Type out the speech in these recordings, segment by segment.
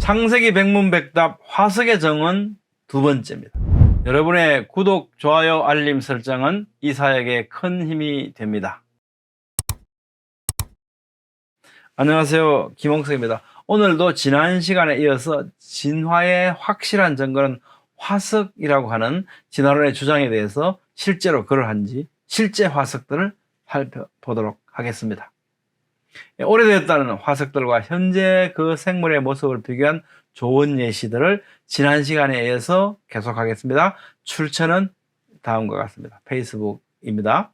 창세기 백문백답 화석의 정은 두 번째입니다. 여러분의 구독, 좋아요, 알림 설정은 이 사역에 큰 힘이 됩니다. 안녕하세요, 김홍석입니다. 오늘도 지난 시간에 이어서 진화의 확실한 증거는 화석이라고 하는 진화론의 주장에 대해서 실제로 그러한지 실제 화석들을 살펴보도록 하겠습니다. 오래되었다는 화석들과 현재 그 생물의 모습을 비교한 좋은 예시들을 지난 시간에 이어서 계속하겠습니다. 출처는 다음과 같습니다. 페이스북입니다.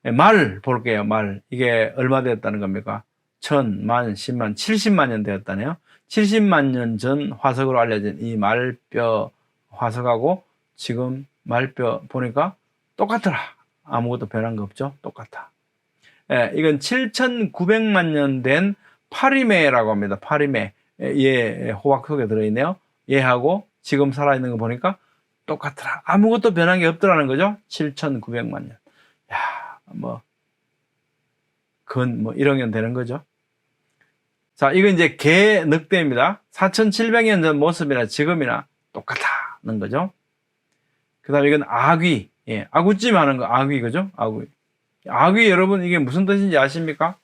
말 볼게요. 말. 이게 얼마 되었다는 겁니까? 1000만, 10만, 70만 년 되었다네요. 70만 년 전 화석으로 알려진 이 말뼈 화석하고 지금 말뼈 보니까 똑같더라. 아무것도 변한 거 없죠? 똑같아. 이건 7,900만 년 된 파리매라고 합니다. 파리매. 얘 호박 속에 들어있네요. 얘하고 지금 살아있는 거 보니까 똑같더라. 아무것도 변한 게 없더라는 거죠. 7,900만 년. 야, 뭐 1억 년 되는 거죠. 자, 이건 이제 개 늑대입니다. 4,700년 전 모습이나 지금이나 똑같다는 거죠. 그 다음에 이건 아귀. 예, 아구찜 하는 거, 아귀, 그죠? 아귀. 아귀 여러분 이게 무슨 뜻인지 아십니까?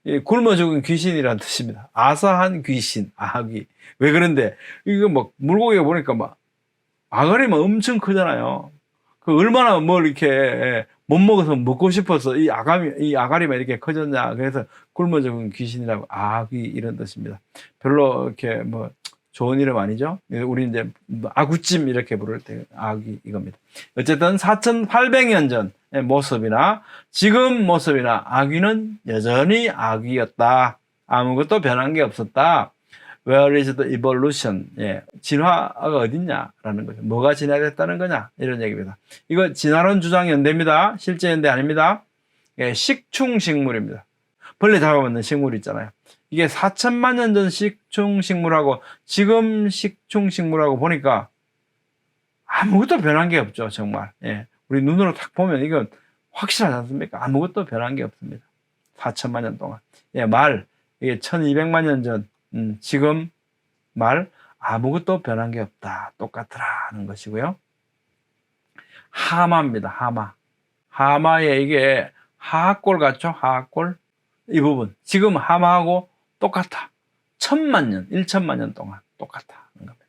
예, 굶어 죽은 귀신이라는 뜻입니다. 아사한 귀신, 아귀. 왜 그런데 이거 막 물고기가 보니까 막 아가리만 엄청 크잖아요. 그 얼마나 뭘 이렇게 못 먹어서 먹고 싶어서 이 아가리만 이렇게 커졌냐. 그래서 굶어 죽은 귀신이라고 아귀 이런 뜻입니다. 별로 이렇게 뭐 좋은 이름 아니죠? 우리 이제 아구찜 이렇게 부를 때 아귀 이겁니다. 어쨌든 4,800년 전 모습이나 지금 모습이나 아귀는 여전히 아귀였다. 아무것도 변한 게 없었다. Where is the evolution? 예, 진화가 어딨냐라는 거죠. 뭐가 진화됐다는 거냐 이런 얘기입니다. 이거 진화론 주장 연대입니다. 실제 연대 아닙니다. 예, 식충식물입니다. 벌레 잡아먹는 식물 있잖아요. 이게 4천만 년 전 식충식물하고 지금 식충식물하고 보니까 아무것도 변한 게 없죠. 정말. 예, 우리 눈으로 딱 보면 이건 확실하지 않습니까? 아무것도 변한 게 없습니다. 4천만 년 동안. 예, 말. 이게 1200만 년 전, 지금 말. 아무것도 변한 게 없다. 똑같더라는 것이고요. 하마입니다. 하마. 하마에 이게 하악골 같죠? 하악골. 이 부분. 지금 하마하고 똑같아. 1000만 년, 1000만 년 동안 똑같다는 겁니다.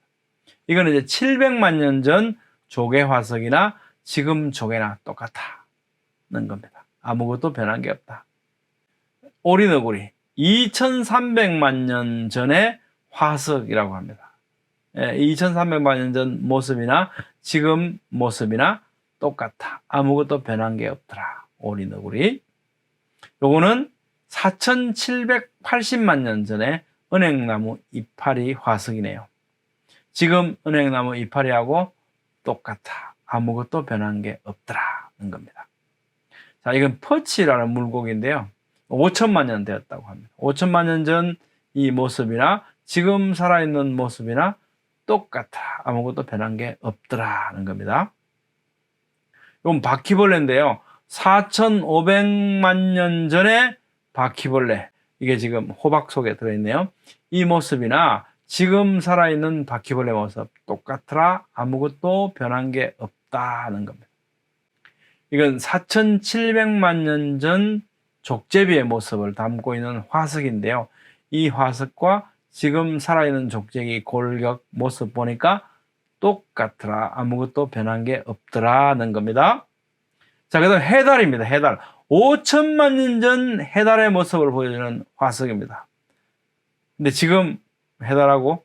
이거는 이제 700만 년 전 조개 화석이나 지금 조개나 똑같다는 겁니다. 아무것도 변한 게 없다. 오리너구리 2300만 년 전의 화석이라고 합니다. 2300만 년 전 모습이나 지금 모습이나 똑같아. 아무것도 변한 게 없더라. 오리너구리. 요거는 4780만 년 전에 은행나무 이파리 화석이네요. 지금 은행나무 이파리하고 똑같아. 아무것도 변한 게 없더라는 겁니다. 자, 이건 퍼치라는 물고기인데요. 5천만 년 되었다고 합니다. 5천만 년 전 이 모습이나 지금 살아있는 모습이나 똑같아. 아무것도 변한 게 없더라는 겁니다. 이건 바퀴벌레인데요. 4,500만 년 전에 바퀴벌레. 이게 지금 호박 속에 들어있네요. 이 모습이나 지금 살아있는 바퀴벌레 모습 똑같더라. 아무것도 변한 게 없다는 겁니다. 이건 4,700만 년 전 족제비의 모습을 담고 있는 화석인데요. 이 화석과 지금 살아있는 족제비 골격 모습 보니까 똑같더라. 아무것도 변한 게 없더라는 겁니다. 자, 그 다음 해달입니다. 해달. 5천만 년 전 해달의 모습을 보여주는 화석입니다. 근데 지금 해달하고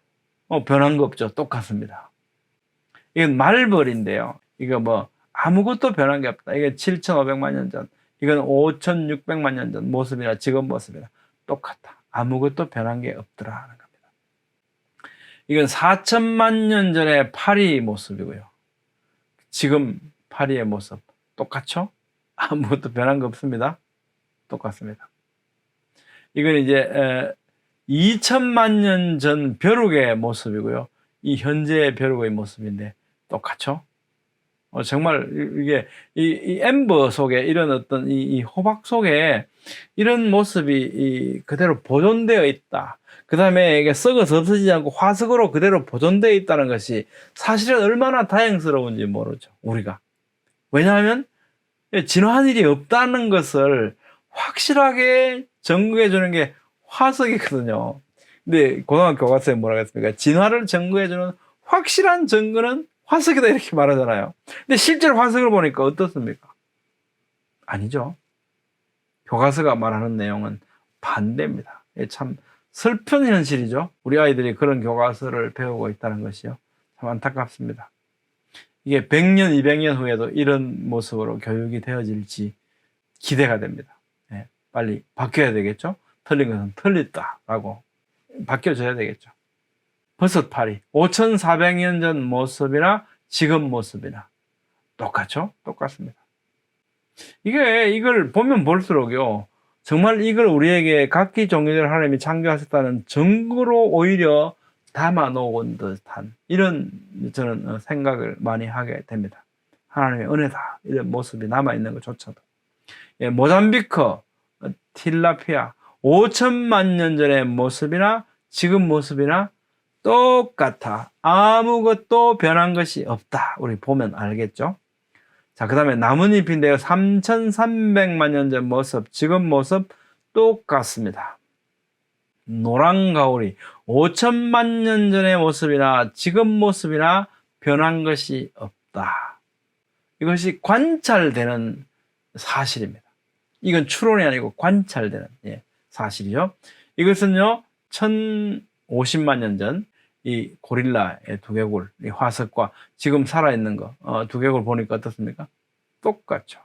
변한 거 없죠. 똑같습니다. 이건 말벌인데요. 이거 뭐 아무것도 변한 게 없다. 이게 7,500만 년 전, 이건 5,600만 년 전 모습이나 지금 모습이나 똑같다. 아무것도 변한 게 없더라는 겁니다. 이건 4천만 년 전의 파리 모습이고요. 지금 파리의 모습 똑같죠? 아무것도 변한 거 없습니다. 똑같습니다. 이건 이제 2천만 년 전 벼룩의 모습이고요. 이 현재의 벼룩의 모습인데 똑같죠? 정말 이게 이 엠버 속에 이런 어떤 이 호박 속에 이런 모습이 그대로 보존되어 있다. 그 다음에 이게 썩어서 없어지지 않고 화석으로 그대로 보존되어 있다는 것이 사실은 얼마나 다행스러운지 모르죠, 우리가. 왜냐하면 진화한 일이 없다는 것을 확실하게 증거해 주는 게 화석이거든요. 근데 고등학교 교과서에 뭐라고 했습니까? 진화를 증거해 주는 확실한 증거는 화석이다, 이렇게 말하잖아요. 근데 실제로 화석을 보니까 어떻습니까? 아니죠. 교과서가 말하는 내용은 반대입니다. 참 슬픈 현실이죠. 우리 아이들이 그런 교과서를 배우고 있다는 것이요. 참 안타깝습니다. 이게 100년, 200년 후에도 이런 모습으로 교육이 되어질지 기대가 됩니다. 네, 빨리 바뀌어야 되겠죠. 틀린 것은 틀렸다라고 바뀌어져야 되겠죠. 버섯파리 5,400년 전 모습이나 지금 모습이나 똑같죠? 똑같습니다. 이걸 보면 볼수록요, 정말 이걸 우리에게 각기 종류대로 하나님이 창조하셨다는 증거로 오히려 담아 놓은 듯한 이런 저는 생각을 많이 하게 됩니다. 하나님의 은혜다, 이런 모습이 남아있는 것조차도. 예, 모잠비크 틸라피아 5천만 년 전의 모습이나 지금 모습이나 똑같아. 아무것도 변한 것이 없다. 우리 보면 알겠죠? 자, 그 다음에 나뭇잎인데요. 3,300만 년 전 모습, 지금 모습 똑같습니다. 노랑가오리 5천만 년 전의 모습이나 지금 모습이나 변한 것이 없다. 이것이 관찰되는 사실입니다. 이건 추론이 아니고 관찰되는 사실이죠. 이것은요, 1,050만 년 전 이 고릴라의 두개골, 이 화석과 지금 살아있는 거, 두개골 보니까 어떻습니까? 똑같죠.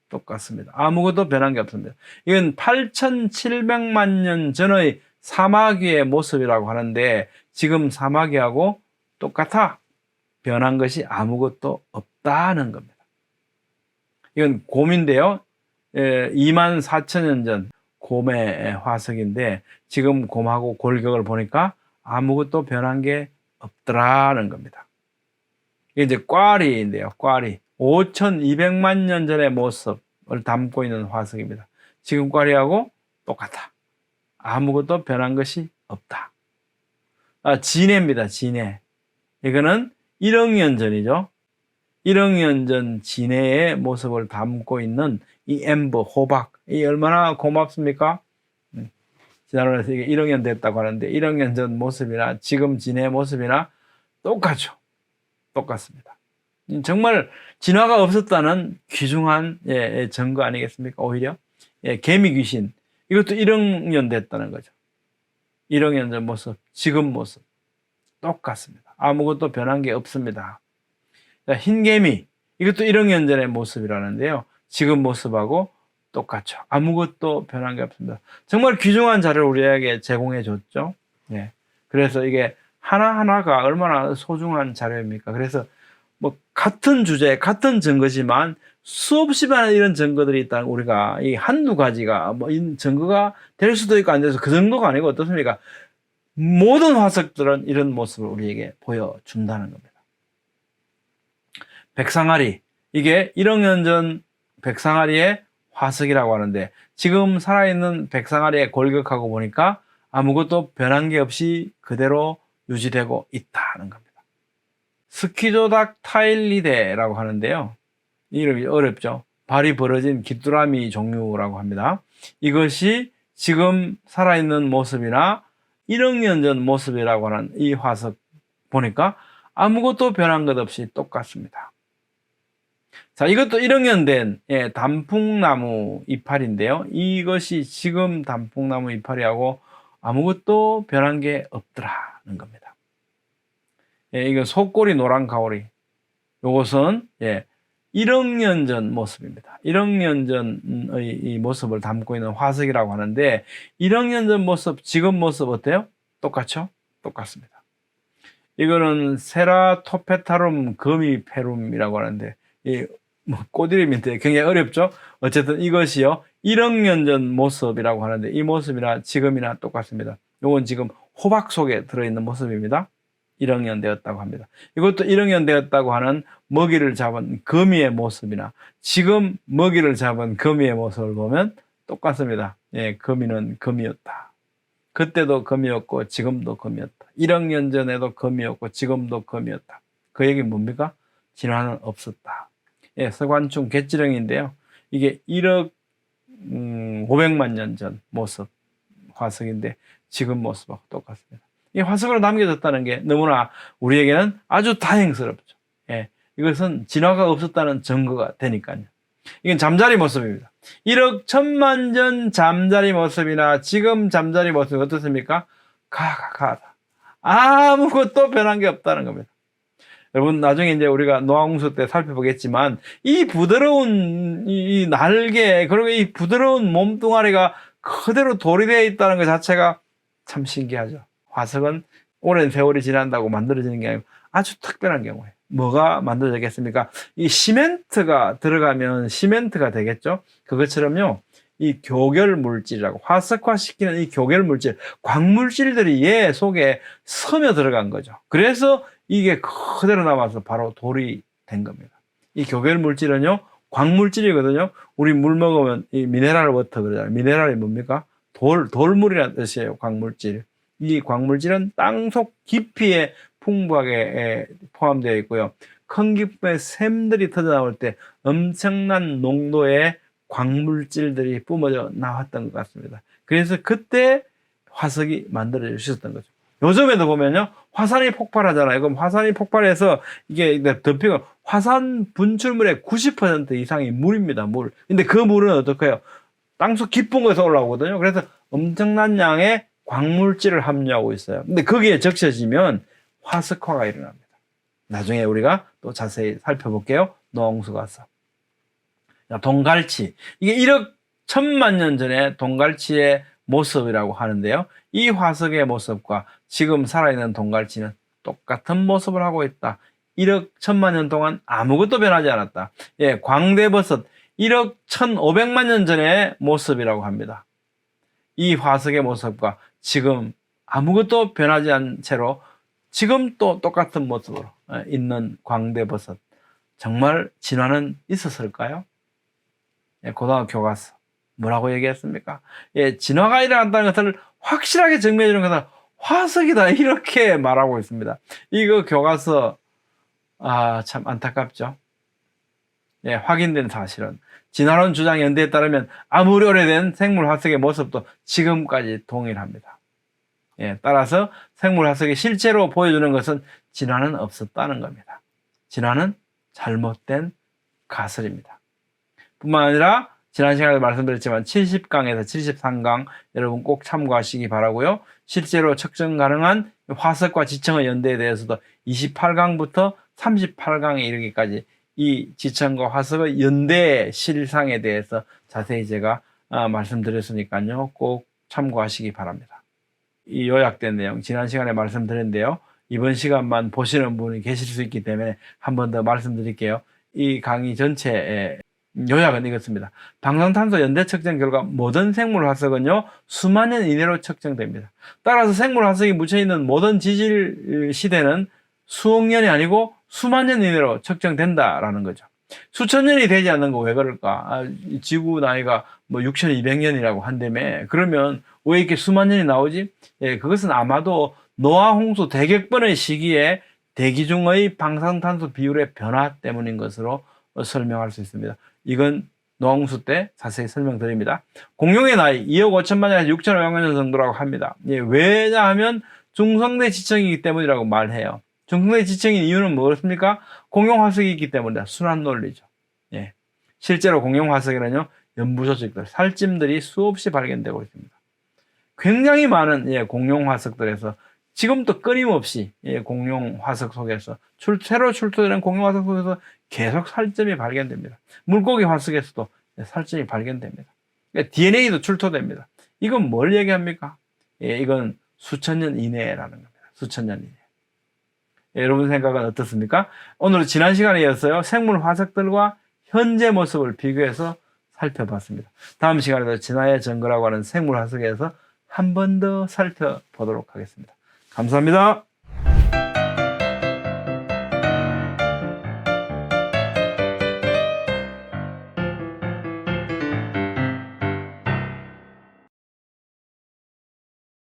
똑같습니다. 아무것도 변한 게 없습니다. 이건 8,700만 년 전의 사마귀의 모습이라고 하는데 지금 사마귀하고 똑같아. 변한 것이 아무것도 없다는 겁니다. 이건 곰인데요. 24,000년 전 곰의 화석인데 지금 곰하고 골격을 보니까 아무것도 변한 게 없더라는 겁니다. 이게 이제 꽈리인데요. 꽈리 5,200만 년 전의 모습을 담고 있는 화석입니다. 지금 꽈리하고 똑같아. 아무것도 변한 것이 없다. 진해입니다. 진해. 이거는 1억 년 전이죠. 1억 년 전 진해의 모습을 담고 있는 이 엠버, 호박. 이 얼마나 고맙습니까? 지난번에 이게 1억 년 됐다고 하는데 1억 년 전 모습이나 지금 진해의 모습이나 똑같죠. 똑같습니다. 정말 진화가 없었다는 귀중한 증거 아니겠습니까? 오히려 개미 귀신 이것도 1억 년 됐다는 거죠. 1억 년 전 모습, 지금 모습 똑같습니다. 아무것도 변한 게 없습니다. 흰개미 이것도 1억 년 전의 모습이라는데요. 지금 모습하고 똑같죠. 아무것도 변한 게 없습니다. 정말 귀중한 자료를 우리에게 제공해 줬죠. 그래서 이게 하나하나가 얼마나 소중한 자료입니까? 그래서 뭐 같은 주제, 같은 증거지만 수없이 많은 이런 증거들이 있다는 우리가 이 한두 가지가 뭐 증거가 될 수도 있고 안 돼서 그 정도가 아니고 어떻습니까? 모든 화석들은 이런 모습을 우리에게 보여준다는 겁니다. 백상아리 이게 1억 년 전 백상아리의 화석이라고 하는데 지금 살아있는 백상아리의 골격하고 보니까 아무것도 변한 게 없이 그대로 유지되고 있다는 겁니다. 스키조닥타일리데라고 하는데요. 이름이 어렵죠. 발이 벌어진 귀뚜라미 종류라고 합니다. 이것이 지금 살아있는 모습이나 1억 년 전 모습이라고 하는 이 화석 보니까 아무것도 변한 것 없이 똑같습니다. 자, 이것도 1억 년 된 단풍나무 이파리인데요. 이것이 지금 단풍나무 이파리하고 아무것도 변한 게 없더라는 겁니다. 이건 속꼬리 노란 가오리. 이것은 1억 년 전 모습입니다. 1억 년 전의 이 모습을 담고 있는 화석이라고 하는데 1억 년 전 모습, 지금 모습 어때요? 똑같죠? 똑같습니다. 이거는 세라토페타룸 거미페룸이라고 하는데 꽃 이름인데 굉장히 어렵죠? 어쨌든 이것이요 1억 년 전 모습이라고 하는데 이 모습이나 지금이나 똑같습니다. 이건 지금 호박 속에 들어있는 모습입니다. 1억 년 되었다고 합니다. 이것도 1억 년 되었다고 하는 먹이를 잡은 거미의 모습이나 지금 먹이를 잡은 거미의 모습을 보면 똑같습니다. 예, 금이는 금이었다. 그때도 금이었고 지금도 금이었다. 1억 년 전에도 금이었고 지금도 금이었다. 그 얘기 뭡니까? 진화는 없었다. 예, 서관충 갯지렁인데요. 이게 1억 500만 년 전 모습 화석인데 지금 모습하고 똑같습니다. 이 화석으로 남겨졌다는 게 너무나 우리에게는 아주 다행스럽죠. 예, 이것은 진화가 없었다는 증거가 되니까요. 이건 잠자리 모습입니다. 1억 1000만 전 잠자리 모습이나 지금 잠자리 모습이 어떻습니까? 가다. 아무것도 변한 게 없다는 겁니다. 여러분, 나중에 이제 우리가 노화홍수 때 살펴보겠지만, 이 부드러운 이 날개, 그리고 이 부드러운 몸뚱아리가 그대로 돌이 되어 있다는 것 자체가 참 신기하죠. 화석은 오랜 세월이 지난다고 만들어지는 게 아니고 아주 특별한 경우에 뭐가 만들어지겠습니까? 이 시멘트가 들어가면 시멘트가 되겠죠. 그것처럼요, 이 교결 물질이라고 화석화시키는 이 교결 물질, 광물질들이 얘 속에 스며 들어간 거죠. 그래서 이게 그대로 남아서 바로 돌이 된 겁니다. 이 교결 물질은요, 광물질이거든요. 우리 물 먹으면 이 미네랄 워터 그러잖아요. 미네랄이 뭡니까? 돌물이라는 뜻이에요. 광물질. 이 광물질은 땅속 깊이에 풍부하게 포함되어 있고요. 큰 깊이에 샘들이 터져 나올 때 엄청난 농도의 광물질들이 뿜어져 나왔던 것 같습니다. 그래서 그때 화석이 만들어져 있었던 거죠. 요즘에도 보면요, 화산이 폭발하잖아요. 그럼 화산이 폭발해서 이게 덮이고 화산 분출물의 90% 이상이 물입니다. 물. 근데 그 물은 어떻게 해요? 땅속 깊은 곳에서 올라오거든요. 그래서 엄청난 양의 광물질을 함유하고 있어요. 근데 거기에 적셔지면 화석화가 일어납니다. 나중에 우리가 또 자세히 살펴볼게요. 노홍수 가서. 동갈치. 이게 1억 1000만 년 전에 동갈치의 모습이라고 하는데요. 이 화석의 모습과 지금 살아있는 동갈치는 똑같은 모습을 하고 있다. 1억 1000만 년 동안 아무것도 변하지 않았다. 예, 광대버섯 1억 1500만 년 전의 모습이라고 합니다. 이 화석의 모습과 지금 아무것도 변하지 않은 채로 지금 또 똑같은 모습으로 있는 광대버섯. 정말 진화는 있었을까요? 예, 고등학교 가서 뭐라고 얘기했습니까? 예, 진화가 일어난다는 것을 확실하게 증명해주는 것은 화석이다, 이렇게 말하고 있습니다. 이거 교과서 참 안타깝죠. 예, 확인된 사실은 진화론 주장 연대에 따르면 아무리 오래된 생물 화석의 모습도 지금까지 동일합니다. 예, 따라서 생물 화석이 실제로 보여주는 것은 진화는 없었다는 겁니다. 진화는 잘못된 가설입니다. 뿐만 아니라 지난 시간에 말씀드렸지만 70강에서 73강 여러분 꼭 참고하시기 바라고요. 실제로 측정 가능한 화석과 지층의 연대에 대해서도 28강부터 38강에 이르기까지 이 지층과 화석의 연대 실상에 대해서 자세히 제가 말씀드렸으니까요. 꼭 참고하시기 바랍니다. 이 요약된 내용 지난 시간에 말씀드렸는데요. 이번 시간만 보시는 분이 계실 수 있기 때문에 한 번 더 말씀드릴게요. 이 강의 전체에 요약은 이렇습니다. 방사선탄소 연대 측정 결과 모든 생물 화석은요, 수만 년 이내로 측정됩니다. 따라서 생물 화석이 묻혀있는 모든 지질 시대는 수억 년이 아니고 수만 년 이내로 측정된다라는 거죠. 수천 년이 되지 않는 거 왜 그럴까? 지구 나이가 뭐 6200년이라고 한다며. 그러면 왜 이렇게 수만 년이 나오지? 예, 그것은 아마도 노화 홍수 대격변의 시기에 대기 중의 방사선탄소 비율의 변화 때문인 것으로 설명할 수 있습니다. 이건 노홍수 때 자세히 설명드립니다. 공룡의 나이 2억 5천만 년에서 6,500만 년 정도라고 합니다. 예, 왜냐하면 중성대 지층이기 때문이라고 말해요. 중성대 지층인 이유는 뭐였습니까? 공룡 화석이 있기 때문이다. 순환 논리죠. 예, 실제로 공룡 화석에는요, 연부 조직들, 살찜들이 수없이 발견되고 있습니다. 굉장히 많은 공룡 화석들에서 지금도 끊임없이 공룡 화석 속에서 새로 출토되는 공룡 화석 속에서 계속 살점이 발견됩니다. 물고기 화석에서도 살점이 발견됩니다. 그러니까 DNA도 출토됩니다. 이건 뭘 얘기합니까? 예, 이건 수천 년 이내라는 겁니다. 수천 년 이내. 예, 여러분 생각은 어떻습니까? 오늘 지난 시간에 이어서요, 생물 화석들과 현재 모습을 비교해서 살펴봤습니다. 다음 시간에도 진화의 증거라고 하는 생물 화석에서 한 번 더 살펴보도록 하겠습니다. 감사합니다.